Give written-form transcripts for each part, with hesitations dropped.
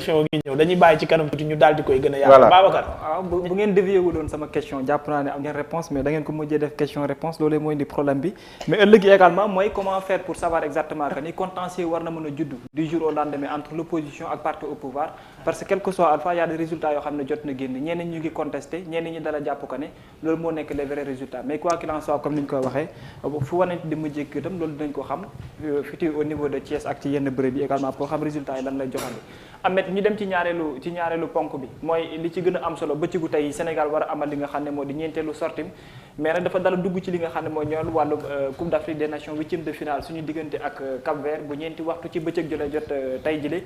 question gi ñëw dañuy bàyyi ci kanam tuuti ñu daal di koy gën a yàq. Babacar waaw bu ngeen dévié wu doon sama question jàpp naa ne am ngeen réponse mais da ngeen ko mujjee def question réponse loolu mooy indi problème bi mais ëllëg yi également mooy comment faire pour savoir exactement que ni contentieux war na mën a judd du jour au lendemain entre l'opposition ak parti au pouvoir parce que quel que soit alpha y a des résultats yoo xam ne jot na génn ñenn ñu ngi contesté ñenn ñi dala jàpp ko ne loolu moo nekk les vrais résultats mais quoi qu'il en soit comme ni ñu koy waxee fu wanante di mujjee itam loolu dinañ ko xam fii au niveau de Thiès ak ci yenn bërëb yi également pour xam résultats yi lan lay joxandi Ahmed ñu dem ci ñaareelu ponk bi mooy li ci gën a am solo bëccëgu tey Sénégal war a amal li nga xam ne moo di ñeenteelu sortim mais nag dafa dala dugg ci li nga xam ne mooy ñool wàllu Coupe d'Afrique des Nations huitième de finale suñu diggante ak Cap-Vert bu ñeenti waxtu ci bëccëg jële jot tey jile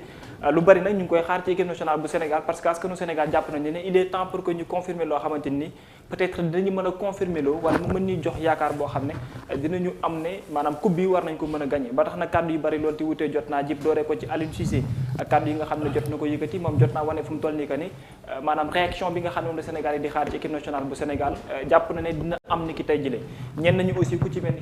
lu bari nag ñu ngi koy xaar ci équipe nationale bu Sénégal parce que askanu Sénégal jàpp nañu ne il est temps pour que ñu confirmer loo xamante ni peut-être dinañu mën a confirmer loo wala mu mën ñu jox yaakaar boo xam ne dinañu am ne maanaam coupe bi war nañ ko mën a gagner ba tax na kàddu yu bari loolu te wutee jot naa jib dooree ko ci Aliou Cissé ak kàddu yi nga xam ne jot na ko yëkkati moom jot naa wane fu mu toll nii que ni maanaam réaction bi nga xam ne moom la Sénégal yi di xaar ci équipe nationale bu Sénégal jàpp na ne dina am ni ki tey jëlee ñenn nañu aussi ku ci mel ni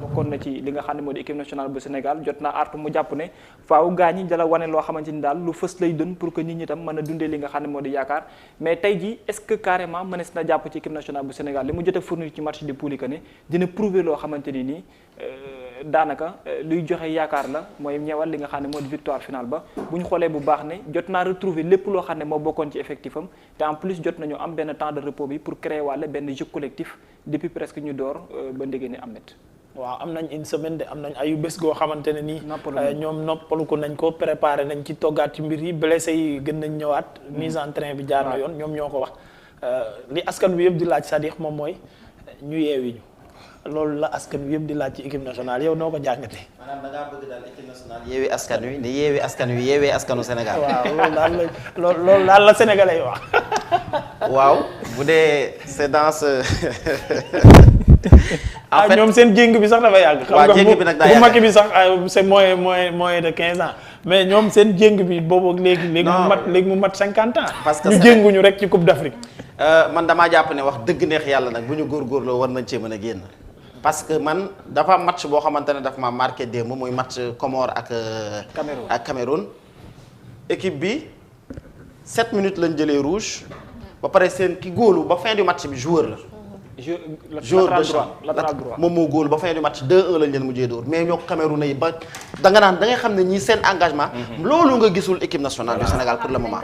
bokkoon na ci li nga xam ne moo di équipe nationale bu Sénégal jot naa artu mu jàpp ne faaw gaa ñi dala wane loo xamante ni daal lu fës lay dën pour que nit ñi tam mën a dundee li nga xam ne moo di yaakaar mais tey ji est-ce que carrément mënees na jàpp ci équipe nationale bu Sénégal li mu jot a fournir ci match de poule que ne dina prouver loo xamante ni nii daanaka luy joxe yaakaar la mooy ñëwal li nga xam ne moo di victoire finale ba bu ñu xoolee bu baax ne jot naa retrouver lépp loo xam ne moo bokkoon ci effectif am te en plus jot nañu am benn temps de repos bi pour créer wàlle benn jeu collectif depuis presque ñu door ba ndégée ni Ahmed. waaw am nañ une semaine de am nañ ayu bés goo xamante ne nii ñoom noppalu ko nañ ko préparé nañ ci toggaat ci mbir yi blessé yi gën nañ ñëwaat mise en train bi jaar na yoon ñoom ñoo ko wax li askan wi yëpp di laaj c'est-à-dire moom mooy ñu yeewi ñu loolu la askan wi yëpp di laaj ci équipe nationale yow noo ko jàngatee. maanaam da ngaa bëgg daal équipe nationale yeewi askan wi ni yeewi askan wi yeewee askanu Sénégal. waaw loolu daal la sénégalais yi wax. waaw bu dee c'est dans ce. en fait ñoom seen jéng bi sax dafa yàgg. waaw jéng bi nag daa yàgg bu Macky bi sax c'est moins de 15 ans mais ñoom seen jéng bi boobu léegi mu mat 50 ans. parce que ñu jénguñu rek ci Coupe d'Afrique. man damaa jàpp ne wax dëgg neex yàlla nag bu ñu góorgóorloo war nañ cee mën a génn. parce que man dafa am match boo xamante ne dafa ma marqué démb muy match Comores ak Cameroun. équipe bi 7 minutes lañ jëlee rouge ba pare seen ki góolu ba fin du match bi joueur la. joueur de champ latéral droit moom moo góol ba fin du match 2-1 lañ leen mujjee dóor mais ñoo Cameroun yi ba da ngay xam ne ñii seen engagement. loolu nga gisul équipe nationale du Sénégal pour le moment.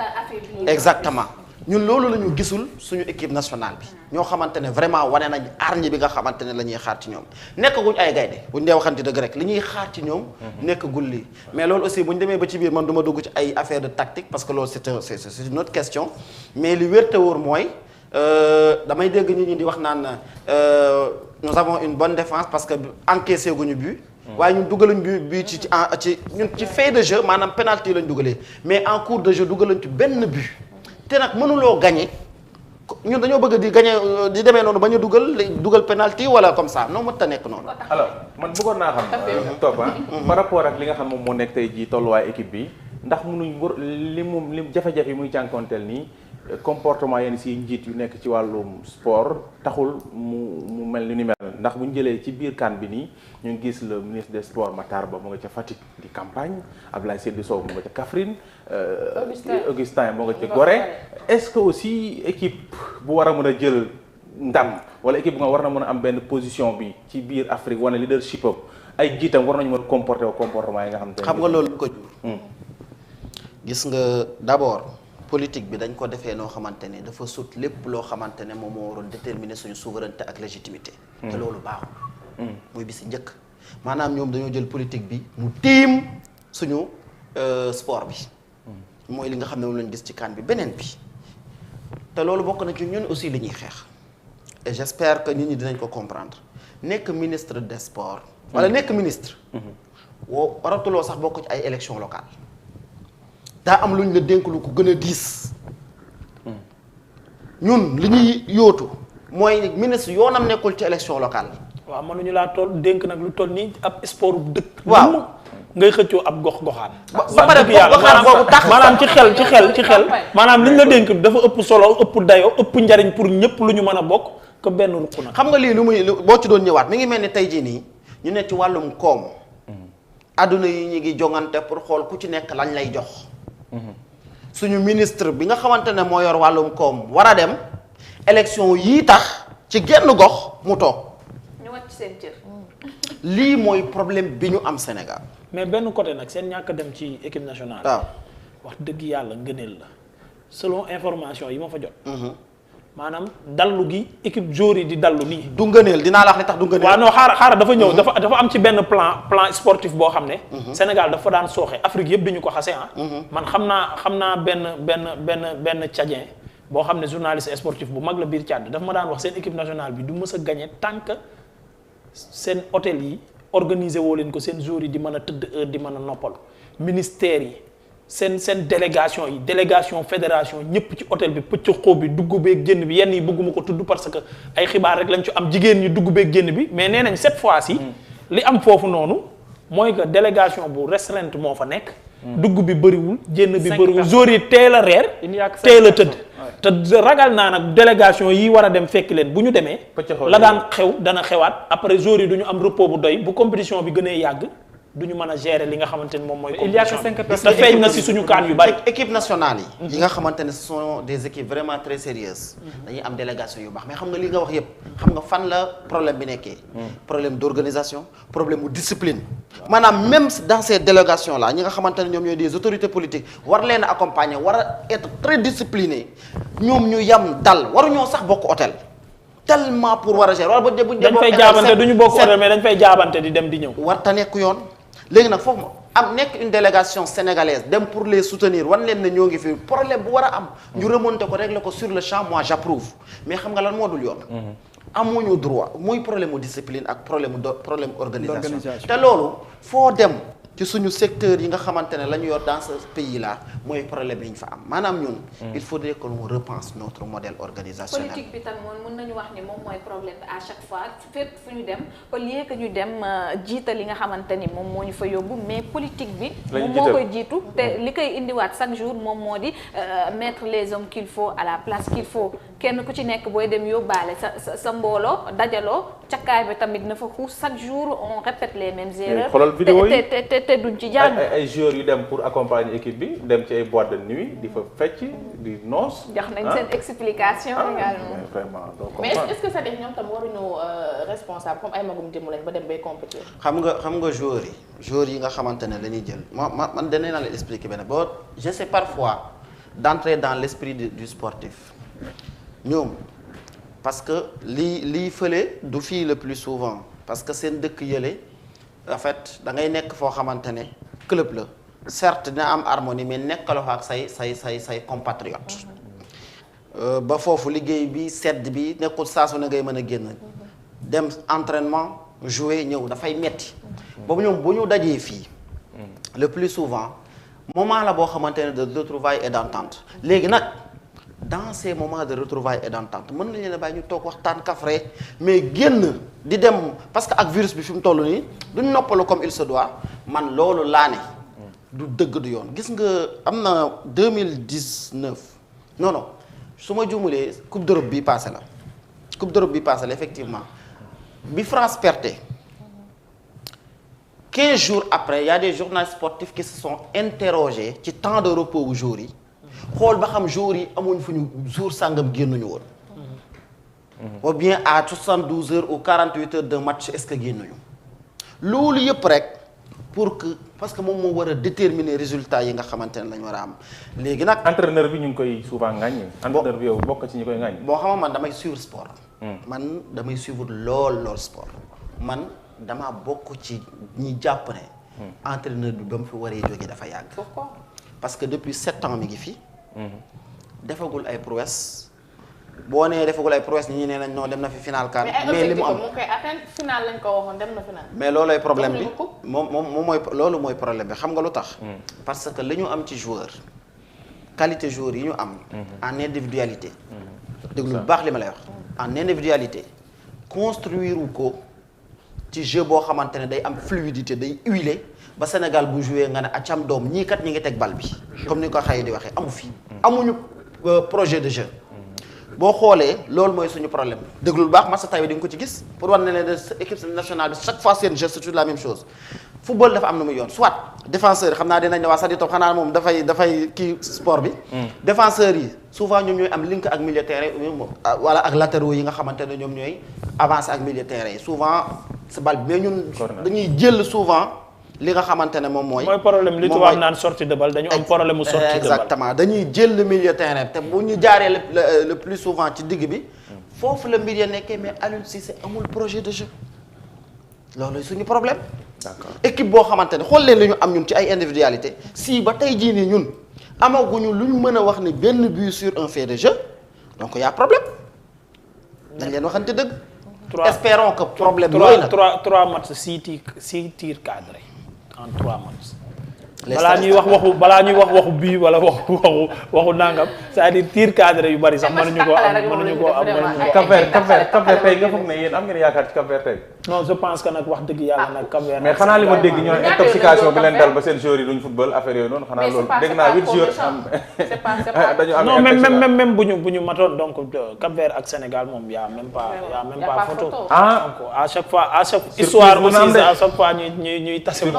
exactement ñun loolu la ñu gisul suñu équipe nationale bi ñoo xamante ne vraiment wane nañ hargne bi nga xamante ne la ñuy xaar ci ñoom nekkaguñ ay gaynde buñ dee waxante dëgg rek li ñuy xaar ci ñoom. nekkagul lii mais loolu aussi buñ demee ba ci biir man du ma dugg ci ay affaire de tactique parce que loolu c'est une autre question mais li wér te wóor mooy. damay dégg nit ñi di wax naan nous avons une bonne défense parce que encaissé guñu but. waaye ñun dugaluñ but ci ñun ci fait de jeu maanaam penalty lañ dugalee mais en cours de jeu dugaluñ ci benn but. te nag mënuloo gagner ñun dañoo bëgg di gagner di demee noonu ba ñu dugal penalty wala comme ça non mënut a nekk noonu. alors man bëggoon naa xam. topp par rapport ak li nga xam moom moo nekk tey jii tolluwaay équipe bi ndax mënuñ li jafe-jafe yi muy jànkoonteel nii. comportement yenn si njiit yu nekk ci wàllum sport taxul mu mel ni mel ndax bu ñu jëlee ci biir CAN bi nii ñu ngi gis le ministre des sports Matar Ba mu nga ca Fatick di campagne Abdoulaye Seydou Sow mu nga ca Kaffrine Augustin mu nga ca Gorée est-ce que aussi équipe bu war a mën a jël ndam wala équipe bu nga war na mën a am benn position bi ci biir Afrique wane leadership am ay jiitam war nañu mën a comportement yi nga xam nga loolu ko jur gis nga d'abord politique bi dañ ko defee noo xamante ne dafa sut lépp loo xamante ne moom moo waroon déterminer suñu souveraineté ak légitimité. te loolu baaxul. muy bi si njëkk maanaam ñoom dañoo jël politique bi mu tiim suñu sport bi. mooy li nga xam ne moom lañu gis ci CAN bi beneen bi te loolu bokk na ci ñun aussi li ñuy xeex et j'espère que nit ñi dinañ ko comprendre nekk ministre des sports. wala nekk ministre. woo waratuloo sax bokk ci ay élections locales. daa am lu ñu la dénk lu ko gën a diis ñun li ñuy yóotu mooy ministre yoonam nekkul ci élection locale. waaw mënuñu laa dénk nag lu toll nii ab sport bu dëkk. waaw ngay xëccoo ab gox-goxaan. ba pare gox-goxaan boobu tax maanaam ci xel maanaam li ñu la dénk dafa ëpp solo ëpp dayo ëpp njariñ pour ñëpp lu ñu mën a bokk que benn ruq nag. xam nga lii lu muy boo ci doon ñëwaat mi ngi mel ni tey jii nii ñu ne ci wàllum koom. adduna yi ñu ngi jongante pour xool ku ci nekk lañ lay jox. suñu ministre bi nga xamante ne moo yor wàllum koom war a dem élection yii tax ci genn gox mu toog. ñu wàcc seen cër. lii mooy problème bi ñu am Sénégal. mais benn côté nag seen ñàkk dem ci équipe nationale. waaw wax dëgg yàlla ngëneel la selon information yi ma fa jot. maanaam dallu gi équipe joueur yi di dallu nii. du ngëneel dinaa la wax li tax du ngëneel. waaw non xaaral dafa ñëw dafa am ci benn plan sportif boo xam ne. Sénégal dafa daan sooxe Afrique yëpp dañu ko xase ah. man xam naa benn Tchadien boo xam ne journaliste sportif bu mag la biir Tchad dafa ma daan wax seen équipe nationale bi du mës a gagné tant que seen hôtel yi organisé woo leen ko seen joueurs yi di mën a tëdd heure di mën a noppal ministères yi. seen délégation yi délégation fédération ñëpp ci hôtel bi pëcc xóob bi dugg beeg génn bi yenn yi bëgguma ko tudd parce que ay xibaar rek lañ ci am jigéen ñi dugg beeg génn bi mais nee nañ cette fois-ci li am foofu noonu mooy que délégation bu restreinte moo fa nekk. dugg bi bëriwul génn bi bëriwul jour yi teel a reer. teel a tëdd. te ragal naa nag délégation yi war a dem fekk leen bu ñu demee. la daan xew dana xewaat après jour yi du ñu am repos bu doy bu compétition bi gënee yàgg. du ñu mën a gérer li nga xamante ni moom mooy. il y a que 5 te feeñ na si suñu kaan yu bari. équipe nationale yi. yi nga xamante ne ce sont des équipes vraiment très sérieuses. dañuy am délégation yu baax mais xam nga li nga wax yépp xam nga fan la problème bi nekkee. problème d'organisation problème mu discipline. maanaam même dans ces délégations là ñi nga xamante ne ñoom ñooy des autorités politiques war leen a accompagner war a être très disciplinés ñoom ñu yam dal waruñoo sax bokk hôtel. tellement pour war a gérer wala bu ñu. dañ fay jaabante du ñu bokk hôtel mais dañ fay jaabante di dem di ñëw. warta nekk yoon. léegi nag foofu am nekk une délégation sénégalaise dem pour les soutenir wan leen ne ñoo ngi fi problème bu war a am. ñu remonter ko régler ko sur le champ moi j'approuve mais xam nga lan moo dul yoon. amuñu droit muy problème mu discipline ak problème organisation. te loolu foo dem ci suñu secteur yi nga xamante ne la ñu yor dans ce pays là mooy problème yi ñu fa am maanaam ñun. il faudrait que l'on repense notre modèle organisationnel. politique bi tam moom mën nañu wax ni moom mooy problème bi à chaque fois fépp fu ñu dem au lieu que ñu dem jiital li nga xamante ni moom moo ñu fa yóbbu mais politique bi. moom moo koy jiitu te li koy indiwaat chaque jour moom moo di mettre les hommes qu'il faut à la place qu'il faut kenn ku ci nekk booy dem yóbbaale sa mbooloo dajaloo cakkaay bi tamit na fa xuus chaque jour on répète les mêmes erreurs. xoolal vidéo yi te duñ ci jàng. ay joueurs yu dem pour accompagner équipe bi dem ci ay boîte de nuit di fa fecc di noos. jox nañ seen explication également. vraiment donc mais est-ce que ça def ñoom tam waruñu responsable comme ay magum jëmm lañ ba dem bay compétir. xam nga joueurs yi nga xamante ne dañuy jël man danañ la expliquer benn boo j'essaie parfois d'entrer dans l'esprit du sportif ñoom parce que lii fële du fii le plus souvent parce que seen dëkk yële en fait da ngay nekk foo xamante ne club la certes dina am harmonie mais nekkaloo fa ak say compatriotes ba foofu liggéey bi sedd bi nekkul saa su ne ngay mën a génn dem entraînement jouer ñëw dafay metti boobu ñoom bu ñu dajee fii le plus souvent moment la boo xamante ne de retrouvailles et d'entente léegi nag dans ces moments de retrouvailles et d'entente mën nañu ne bàyyi ñu toog waxtaan kafre mais génn di dem parce que ak virus bi fi mu toll nii duñ noppalu comme il se doit man loolu laa ne du dëgg du yoon gis nga am na 2019 non su ma juumulee coupe d'Europe bi passé la effectivement bi France perte 15 jours après il y a des journalistes sportifs qui se sont interrogés ci temps de repos wu jour yi xool ba xam jour yi amuñ fu ñu jour sàngam génnuñu woon ou bien à 72 heures ou 48 heures de match est-ce que génnuñu loolu yëpp rek pour que parce que moom moo war a déterminer résultat yi nga xamante ne la ñu war a am léegi nag. entraîneur bi ñu ngi koy souvent ŋaññi. entraîneur bi yow bokk ci ñi koy ŋaññi. boo xam man damay suivre sport. man damay suivre lool sport. man dama bokk ci ñi jàpp ne. entraîneur bi ba mu fi waree jógee dafa yàgg. pourquoi parce que depuis 7 ans mi ngi fi. defagul ay prouesse. boo nee defagul ay prouesse ñi nee nañ non dem na fi final CAN. mais li mu am koy atteindre final lañ ko waxoon dem na final. mais loolooy problème bi moom mooy loolu mooy problème bi xam nga lu tax. parce que li ñu am ci joueur qualité joueur yi ñu am. en individualité. déglu bu baax li ma lay wax. en individualité construire wu ko ci jeu boo xamante ne day am fluidité day huilé ba Sénégal bu joué nga ne acam doom ñii kat ñi ngi teg bal bi. comme ni ko xëy di waxee amu fi. amuñu projet de jeu. boo xoolee loolu mooy suñu problème déglul baax match tay di nga ko ci gis pour war ne leen équipe nationale bi chaque fois seen jeu c'est toujours la même chose football dafa am na muy yoon soit défenseur yi xam naa dinañ ne waa Sadi Top xanaa moom dafay kii sport bi. défenseurs yi souvent ñoom ñooy am link ak milieu terrain wala ak latéraux yi nga xamante ne ñoom ñooy avancer ak milieu terrain yi souvent sa bal bi mais ñun dañuy jël souvent li nga xamante ne moom mooy. mooy problème li tubaab naan sortie de balle dañu am problème mu sortie de balle. exactement dañuy jël le milieu terrain te bu ñu jaaree le plus souvent ci digg bi foofu la mbir ya nekkee mais Aliou Cissé amul projet de jeu loolu suñu problème. d'accord équipe boo xamante ne xool leen li ñu am ñun ci ay individualité si ba tey jii nii ñun amaguñu lu ñu mën a wax ni benn but sur un fait de jeu donc y a problème dañ leen waxante dëgg. espérons que problème yooyu nag trois matchs 6 tirs cadrés en 3 matchs. balaa ñuy wax waxu bii wala waxu nangam c'est-à-dire tir cadré yu bari sax mënuñu koo am. Cap-Vert tey nga foog ne yéen am ngeen yaakaar ci Cap-Vert tey. non je pense que nag wax dëgg yàlla nag Cap-Vert. mais xanaa li ma dégg ñoo intoxication bi leen dal ba seen joueurs yi duñ football affaire yooyu noonu xanaa loolu dégg naa 8 joueurs am dañu am non même bu ñu matoon donc Cap-Vert ak Sénégal moom y a même pas photo. donc à chaque fois histoire aussi à chaque fois ñuy tase bu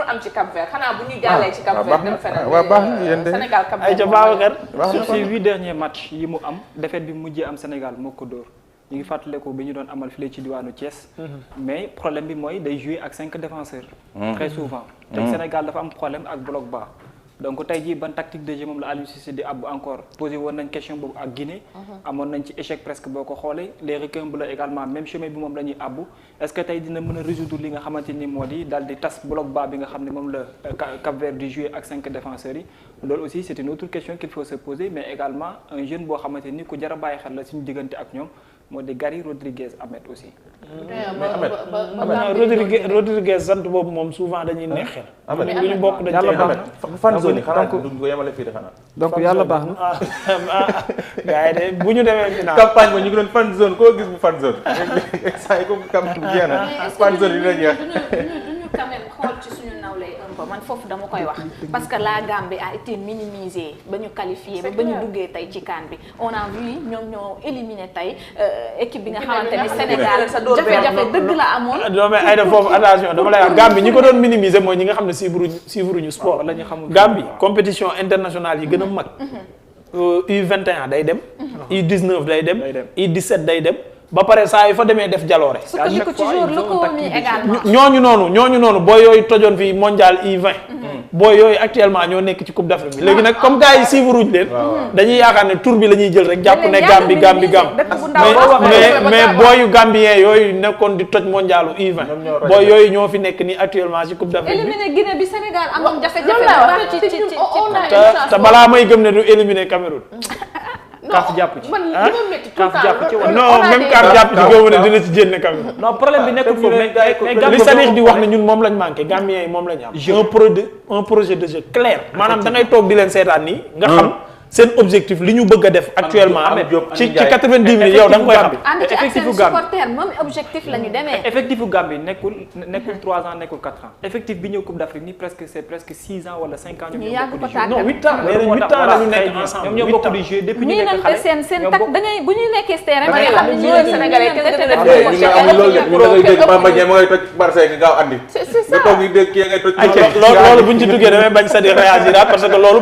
am ci Cap-Vert xanaa bu ñu jàllee ci Cap-Vert dem feneen waaw baax na yéen de Sénégal Cap-Vert ay Babacar sur ces 8 derniers matchs yi mu am défaite bi mujjee am Sénégal moo ko dóor ñu ngi fàttaliku bi ñu doon amal fii ci diwaanu Thiès. mais problème bi mooy day jouer ak 5 défenseurs. très souvent. tey Sénégal dafa am problème ak bloc bas. donc tey jii ban tactique de jeu moom la Aliou Cissé di àbb encore posé woon nañ question boobu ak Guinée. amoon nañ ci échec presque boo ko xoolee les requins bleus également même chemin bi moom la ñuy àbb est-ce que tey dina mën a résoudre li nga xamante ni moo di daal di tas bloc bas bi nga xam ne moom la Cap-Vert di jouer ak 5 défenseurs yi loolu aussi c'est une autre question qu'il faut se poser mais également un jeune boo xamante ni ku jar a bàyyi xel la suñu diggante ak ñoom moo di Gary Rodriguez Ahmed aussi. Rodriguez sant boobu moom souvent dañuy neex xel. Ahmed bu ñu bokk dañ yàlla cee baax dem. fan zone yi xanaa duñ ko yemale fii de xanaa. donc yàlla baax na. gars yi de bu ñu demee final. campagne ba ñu ngi doon fan zone koo gis bu fan zone. saa yi comme campagne jeex na fan zone yi dina jeex. duñu quand même xool ci suñu nawle un peu man foofu dama koy wax parce que la Gambie a été minimisée ba ñu qualifié ba ñu duggee tey ci CAN bi on a vu ñoom ñoo éliminé tey équipe bi nga xamante ni Sénégal jafe-jafe dëgg la amoon. non mais ay def foofu attention dama lay wax Gambie ñi ko doon minimiser mooy ñi nga xam ne suivre ñu sport. la ñu xamul Gambie compétition internationale yi gën a mag. U21 day dem. U19 day dem. U17 day dem. ba pare saa yu fa demee def jaloore. sukkandiku ci jour locaux mi également. ñooñu noonu booy yooyu tojoon fii mondial U20. booy yooyu actuellement ñoo nekk ci coupe d'Afrique bi léegi nag comme gars yi suivre wuñ leen. dañuy yaakaar ne tour bi la ñuy jël rek jàpp ne Gambie mais booyu Gambien yooyu nekkoon di toj mondialu U20. booy yooyu ñoo fi nekk ni actuellement ci coupe d'Afrique bi. éliminer Guinée bi Sénégal amoon jafe-jafe te balaa may gëm ne du éliminer Cameroun. kaaf jàpp ci kaaf jàpp ci non même kaaf jàpp ci gëw ne dina ci jénne Cameroun. non problème bi nekkul foofu mais li Sadikh di wax ne ñun moom lañ manqué Gambien yi moom lañ am. un projet de jeu clair. maanaam da ngay toog di leen seetaan nii nga xam seen objectif li ñu bëgg a def actuellement ci 90 minutes yow da nga koy xam. effectifu supporter même objectif la ñu demee. effectifu Gambie nekkul 3 ans nekkul 4 ans effectif bi ñëw Coupe d'Afrique ni presque 6 ans wala 5 ans. ñu yàgg ko tàggat non 8 ans nee nañ 8 ans la ñu nekk ensemble ñoom ñoo bokk di jouer depuis ñu nekk xale seen tak da ngay bu ñu nekkee terrain da ngay xam ne ñoo Sénégalais ñu dégg Bamba Dieng ma ngay toj Marseille nga gaaw andi. nga toog di dégg kii ngay toj. loolu buñ ci duggee damay bañ Sadikh réagir parce que loolu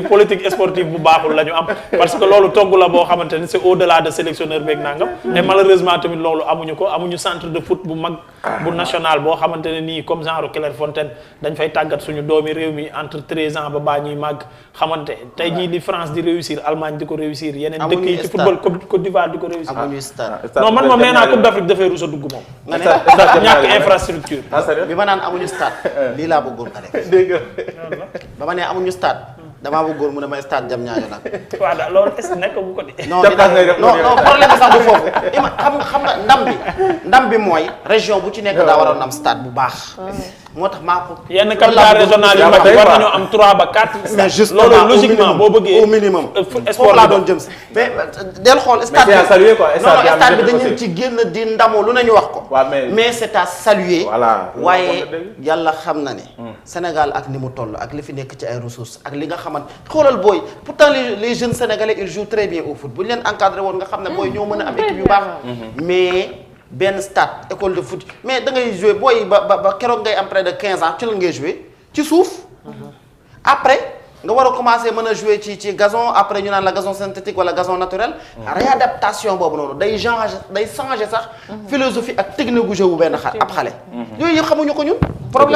politique sportive bu baaxul la ñu am parce que loolu togg la boo xamante ni c'est au-delà de sélectionneur beeg nangam et malheureusement tamit loolu amuñu centre de foot bu mag bu national boo xamante ne nii comme genre Clairefontaine dañ fay tàggat suñu doomi réew mi entre 13 ans ba baa ñuy màgg xamante tey jii li France di réussir Allemagne di ko réussir yeneen dëkk yi ci football Côte d'Ivoire di ko réussir non man moom nee naa Coupe d'Afrique dafay rus a dugg moom ñàkk infrastructure bi ma naan amuñu stade lii laa bëggoon a def ba ma nee amuñu stade damaa bëggoon mu ne may stade Diamniadio nag. waaw daal loolu est-ce que nekk bu ko di. non problème sax du foofu xam nga ndam bi mooy région bu ci nekk daa waroon am stade bu baax. moo tax maa ko. yenn capital régional yu mag war nañoo am 3 ba 4. mais justement loolu logiquement boo bëggee au minimum. sport laa doon jëm si mais del xool stade bi. mais c'est à saluer quoi stade bi dañu ci génn di ndamoo lu nañu wax ko. mais c'est à saluer. voilà waaye yàlla xam na ne. Sénégal ak ni mu toll ak li fi nekk ci ay ressources ak li nga xamante xoolal booy pourtant les jeunes sénégalais ils jouent très bien au foot bu ñu leen encadré woon nga xam ne booy ñoo mën a am équipe yu baax mais benn stade école de foot mais da ngay jouer booy ba keroog ngay am près de 15 ans ci la ngay jouer ci suuf. après nga war a commencer mën a jouer ci gazon après ñu naan la gazon synthétique wala gazon naturel. réadaptation boobu noonu day changer sax. philosophie ak technique gu jeu bu benn ab xale. yooyu yëpp xamuñu ko ñun problème.